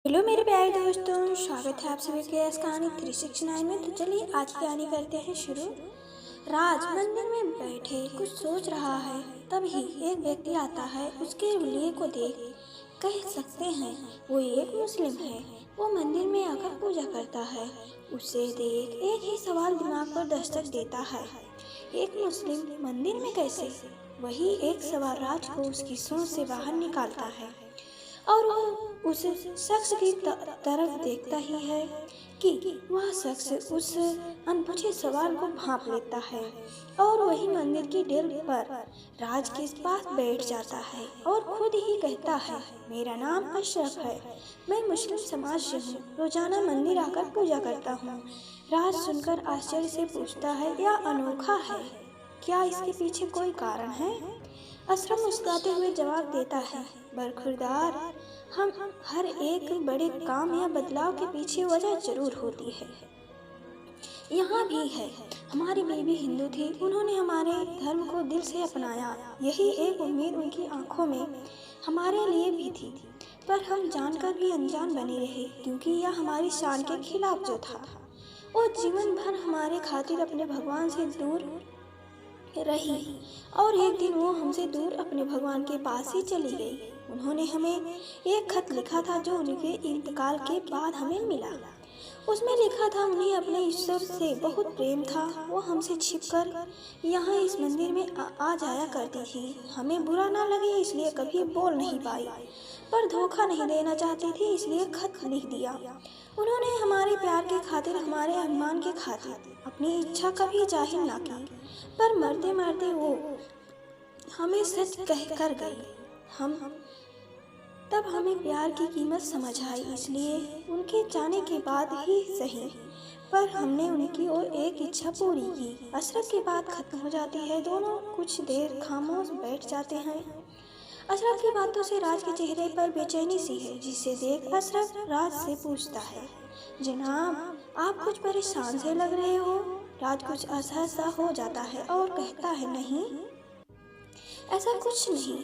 Hello मेरे प्यारे दोस्तों, स्वागत है आप सभी के इस कहानी 369 में। तो चलिए आज की कहानी करते हैं शुरू। राज मंदिर में बैठे कुछ सोच रहा है, तभी एक व्यक्ति आता है। उसके लिए को देख कह सकते हैं वो एक मुस्लिम है। वो मंदिर में आकर पूजा करता है। उसे देख एक ही सवाल दिमाग पर दस्तक देता है, एक मुस्लिम मंदिर में कैसे? वही एक सवाल राज को उसकी सोच से बाहर निकालता है और वो उस शख्स की तरफ देखता ही है कि वह शख्स उस अनपूछे सवाल को भांप लेता है और वही मंदिर की डेल पर राज के पास बैठ जाता है और खुद ही कहता है, मेरा नाम अशरफ है, मैं मुस्लिम समाज से हूँ, रोजाना मंदिर आकर पूजा करता हूँ। राज सुनकर आश्चर्य से पूछता है, यह अनोखा है, क्या इसके पीछे कोई कारण है? अशरफ मुस्कुराते हुए जवाब देता है, बरखुरदार, हम हर एक बड़े काम या बदलाव के पीछे वजह जरूर होती है। यहाँ भी है। हमारी बीवी हिंदू थी, उन्होंने हमारे धर्म को दिल से अपनाया। यही एक उम्मीद उनकी आंखों में हमारे लिए भी थी, पर हम जानकर भी अनजान बने रहे, क्योंकि यह हमारी शान के खिलाफ जो था। वो जीवन भर हमारे खातिर अपने भगवान से दूर रही और एक दिन वो हमसे दूर अपने भगवान के पास ही चली गई। उन्होंने हमें एक खत लिखा था जो उनके इंतकाल के बाद हमें मिला। उसमें लिखा था उन्हें अपने ईश्वर से बहुत प्रेम था। वो हमसे छिपकर यहाँ इस मंदिर में आ जाया करती थी। हमें बुरा ना लगे इसलिए कभी बोल नहीं पाई, पर धोखा नहीं देना चाहती थी इसलिए खत लिख दिया। उन्होंने हमारे प्यार के खातिर, हमारे अभिमान के खातिर अपनी इच्छा कभी जाहिर ना की, पर मरते मरते वो हमें सच कह कर गई। हम तब हमें प्यार की कीमत समझ आई, इसलिए उनके जाने के बाद ही सही, पर हमने उनकी और एक इच्छा पूरी की। अशरफ की बात खत्म हो जाती है। दोनों कुछ देर खामोश बैठ जाते हैं। अशरफ की बातों से राज के चेहरे पर बेचैनी सी है, जिसे देख अशरफ राज से पूछता है, जनाब, आप कुछ परेशान से लग रहे हो। राज कुछ असहज सा हो जाता है और कहता है, नहीं, ऐसा कुछ नहीं।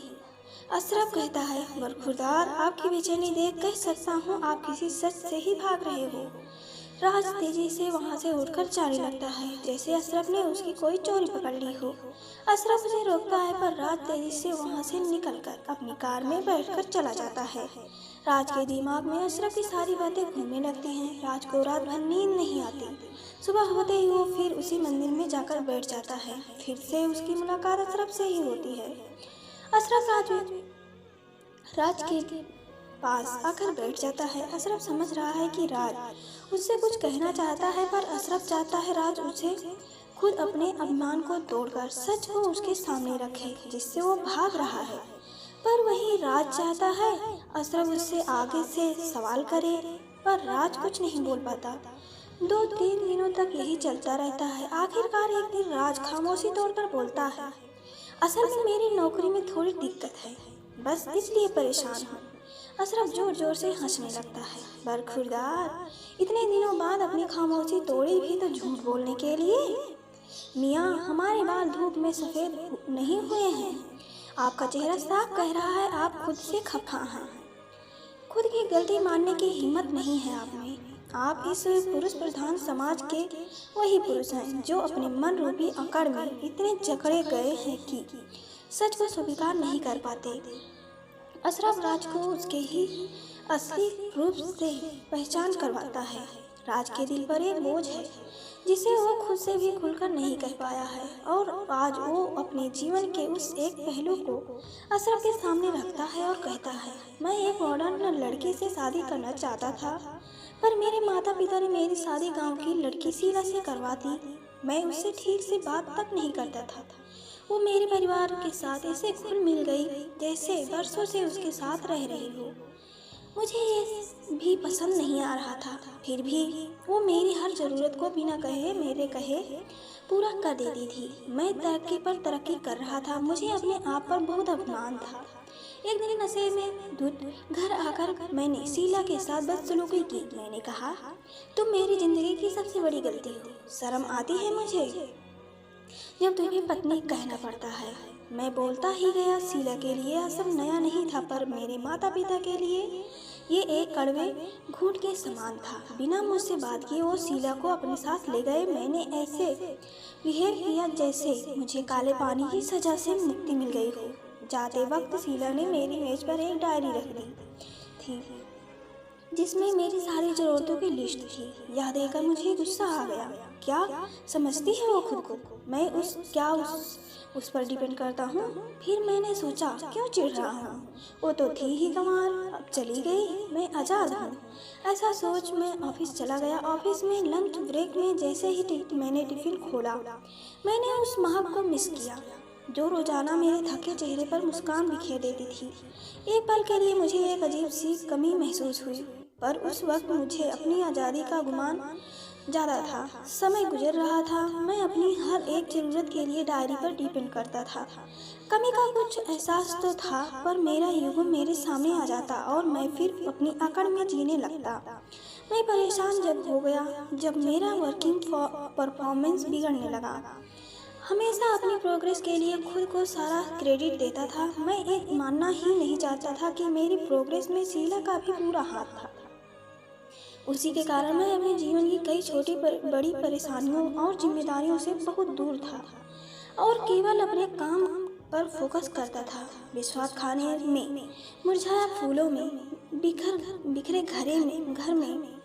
अशरफ कहता है, बरखुरदार, आपकी बेचैनी देख कह सकता हूँ आप किसी सच से ही भाग रहे हो। राज तेजी से वहाँ से उठकर जाने लगता है, जैसे अशरफ ने उसकी कोई चोरी पकड़ ली हो। अशरफ उसे रोकता है, पर राज तेजी से वहाँ से निकलकर अपनी कार में बैठकर चला जाता है। राज के दिमाग में अशरफ की सारी बातें घूमने लगती हैं। राज को रात भर नींद नहीं आती। सुबह होते ही वो फिर उसी मंदिर में जाकर बैठ जाता है। फिर से उसकी मुलाकात अशरफ से ही होती है। अशरफ राज के पास आकर बैठ जाता है। अशरफ समझ रहा है कि राज उससे कुछ कहना चाहता है, पर अशरफ चाहता है राज उसे खुद अपने अभिमान को तोड़कर सच को उसके सामने रखे, जिससे वो भाग रहा है। पर वही राज चाहता है अशरफ उससे आगे से सवाल करे, पर राज कुछ नहीं बोल पाता। 2-3 दिनों तक यही चलता रहता है। आखिरकार एक दिन राज खामोशी तोड़कर बोलता है, असल में मेरी नौकरी में थोड़ी दिक्कत है, बस इसलिए परेशान हूँ। अशरफ जोर जोर से हंसने लगता है, बरखुरदार, इतने दिनों बाद अपनी खामोशी तोड़ी भी तो झूठ बोलने के लिए? मियाँ, हमारे बाल धूप में सफ़ेद नहीं हुए हैं। आपका चेहरा साफ कह रहा है आप खुद से खफा हैं। खुद की गलती मानने की हिम्मत नहीं है आप में। आप इस पुरुष प्रधान समाज के वही पुरुष हैं जो अपने मन रूपी अकड़ में इतने जकड़े गए हैं कि सच को स्वीकार नहीं कर पाते। अशरफ राज को उसके ही असली रूप से पहचान करवाता है। राज के दिल पर एक बोझ है जिसे वो खुद से भी खुलकर नहीं कह पाया है, और आज वो अपने जीवन के उस एक पहलू को अशरफ के सामने रखता है और कहता है, मैं एक मॉडर्न लड़की से शादी करना चाहता था, पर मेरे माता पिता ने मेरी शादी गांव की लड़की शीला से करवा दी। मैं उससे ठीक से बात तक नहीं करता था। वो मेरे परिवार के साथ ऐसे घुल मिल गई जैसे बरसों से उसके साथ रह रही हो। मुझे ये भी पसंद नहीं आ रहा था, फिर भी वो मेरी हर ज़रूरत को बिना कहे मेरे कहे पूरा कर देती थी। मैं तरक्की पर तरक्की कर रहा था, मुझे अपने आप पर बहुत अभिमान था। एक दिन नशे में धुत घर आकर मैंने शीला के साथ बदसलूकी की। मैंने कहा, तुम मेरी जिंदगी की सबसे बड़ी गलती हो। शर्म आती है मुझे जब तुम्हें पत्नी कहना पड़ता है। मैं बोलता ही गया। शीला के लिए यह सब नया नहीं था, पर मेरे माता पिता के लिए ये एक कड़वे घूंट के समान था। बिना मुझसे बात किए वो शीला को अपने साथ ले गए। मैंने ऐसे बिहेव किया जैसे मुझे काले पानी की सजा से मुक्ति मिल गई हो। जाते वक्त शीला ने मेरी मेज पर एक डायरी रख दी थी जिसमें मेरी सारी ज़रूरतों की लिस्ट थी। यह देखकर मुझे गुस्सा आ गया। क्या समझती है वो खुद को? मैं उस पर डिपेंड करता हूँ? फिर मैंने सोचा, क्यों चिढ़ रहा हूँ? वो तो थी ही कमाल, अब चली गई, मैं आज़ाद हूँ। ऐसा सोच मैं ऑफिस चला गया। ऑफिस में लंच ब्रेक में जैसे ही मैंने टिफिन खोला, मैंने उस महक को मिस किया जो रोजाना मेरे थके चेहरे पर मुस्कान बिखेर देती थी। एक पल के लिए मुझे एक अजीब सी कमी महसूस हुई, पर उस वक्त मुझे अपनी आज़ादी का गुमान ज़्यादा था। समय गुजर रहा था, मैं अपनी हर एक ज़रूरत के लिए डायरी पर डिपेंड करता था। कमी का कुछ एहसास तो था, पर मेरा ईगो मेरे सामने आ जाता और मैं फिर अपनी अकड़ में जीने लगता। मैं परेशान जब हो गया जब मेरा वर्किंग परफॉर्मेंस बिगड़ने लगा। हमेशा अपनी प्रोग्रेस के लिए खुद को सारा क्रेडिट देता था। मैं एक मानना ही नहीं चाहता था कि मेरी प्रोग्रेस में शीला का भी पूरा हाथ था। उसी के कारण मैं अपने जीवन की कई छोटी बड़ी परेशानियों और जिम्मेदारियों से बहुत दूर था और केवल अपने काम पर फोकस करता था। विश्वास खाने में, मुरझाया फूलों में, बिखरे घर में,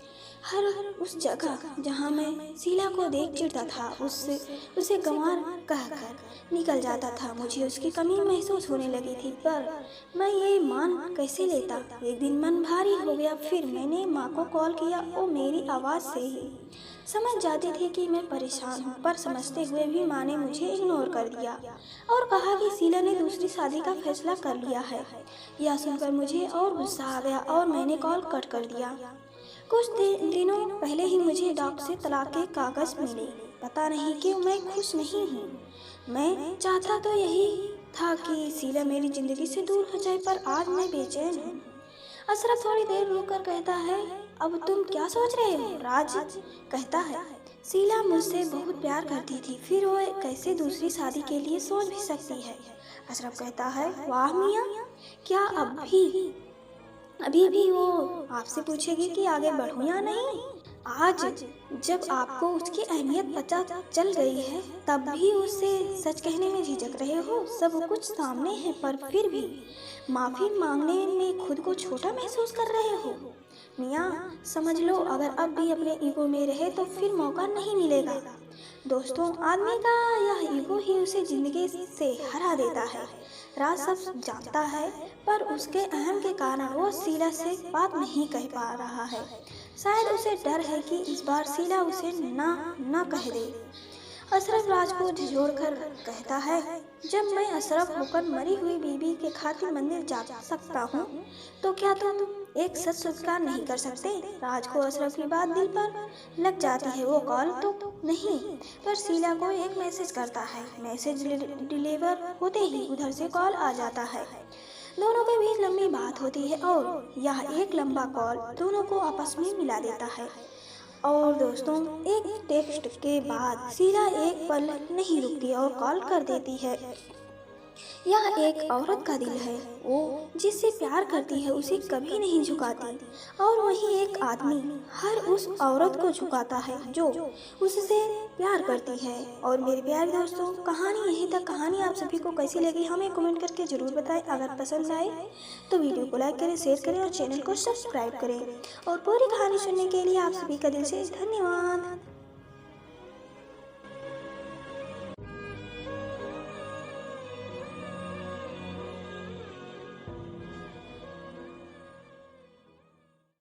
हर उस जगह जहाँ मैं शीला को देख चिढ़ता था, उसे गंवार कहकर निकल जाता था। मुझे उसकी कमी महसूस होने लगी थी, पर मैं ये मान कैसे लेता। एक दिन मन भारी हो गया। फिर मैंने माँ को कॉल किया। वो मेरी आवाज़ से ही समझ जाती थी कि मैं परेशान हूँ, पर समझते हुए भी माँ ने मुझे इग्नोर कर दिया और कहा कि शीला ने दूसरी शादी का फैसला कर लिया है। यह सुनकर मुझे और गुस्सा आ गया और मैंने कॉल कट कर दिया। कुछ दिनों पहले ही मुझे डॉक्टर से तलाक के कागज मिले। पता नहीं क्यों मैं खुश नहीं हूँ। मैं चाहता तो यही था कि शीला मेरी जिंदगी से दूर हो जाए, पर आज मैं बेचैन हूँ। अशरफ थोड़ी देर रुककर कहता है, अब तुम क्या सोच रहे हो? राज कहता है, शीला मुझसे बहुत प्यार करती थी, फिर वो कैसे दूसरी शादी के लिए सोच भी सकती है? अशरफ कहता है, वाह मियाँ, क्या अभी भी वो आपसे पूछेगी कि आगे बढ़ूं या नहीं? आज जब आपको उसकी अहमियत पता चल गई है, तब भी उससे सच कहने में झिझक रहे हो। सब कुछ सामने है, पर फिर भी माफ़ी मांगने में खुद को छोटा महसूस कर रहे हो। मियाँ समझ लो, अगर अब भी अपने ईगो में रहे तो फिर मौका नहीं मिलेगा। दोस्तों, आदमी का यह ईगो ही उसे जिंदगी से हरा देता है। राज सब जानता है, पर उसके अहम के कारण वो शीला से बात नहीं कह पा रहा है। शायद उसे डर है कि इस बार शीला उसे ना कह दे। अशरफ राज को झिझोड़कर कहता है, जब मैं अशरफ होकर मरी हुई बीवी के खातिर मंदिर जा सकता हूँ, तो क्या तुम एक सच स्वीकार नहीं कर सकते? राज को अशरफ की बात दिल पर लग जाती है। वो कॉल तो नहीं, पर शीला को एक मैसेज करता है। मैसेज डिलीवर होते ही उधर से कॉल आ जाता है। दोनों के बीच लंबी बात होती है और यह एक लंबा कॉल दोनों को आपस में मिला देता है। और दोस्तों, एक टेक्स्ट के बाद शीला एक पल नहीं रुकती और कॉल कर देती है। यह एक औरत का दिल है, वो जिससे प्यार करती है उसे कभी नहीं झुकाती, और वहीं एक आदमी हर उस औरत को झुकाता है जो उससे प्यार करती है। और मेरे प्यारे दोस्तों, कहानी यहीं तक। कहानी आप सभी को कैसी लगी हमें कमेंट करके ज़रूर बताएं। अगर पसंद आए तो वीडियो को लाइक करें, शेयर करें और चैनल को सब्सक्राइब करें। और पूरी कहानी सुनने के लिए आप सभी का दिल से धन्यवाद।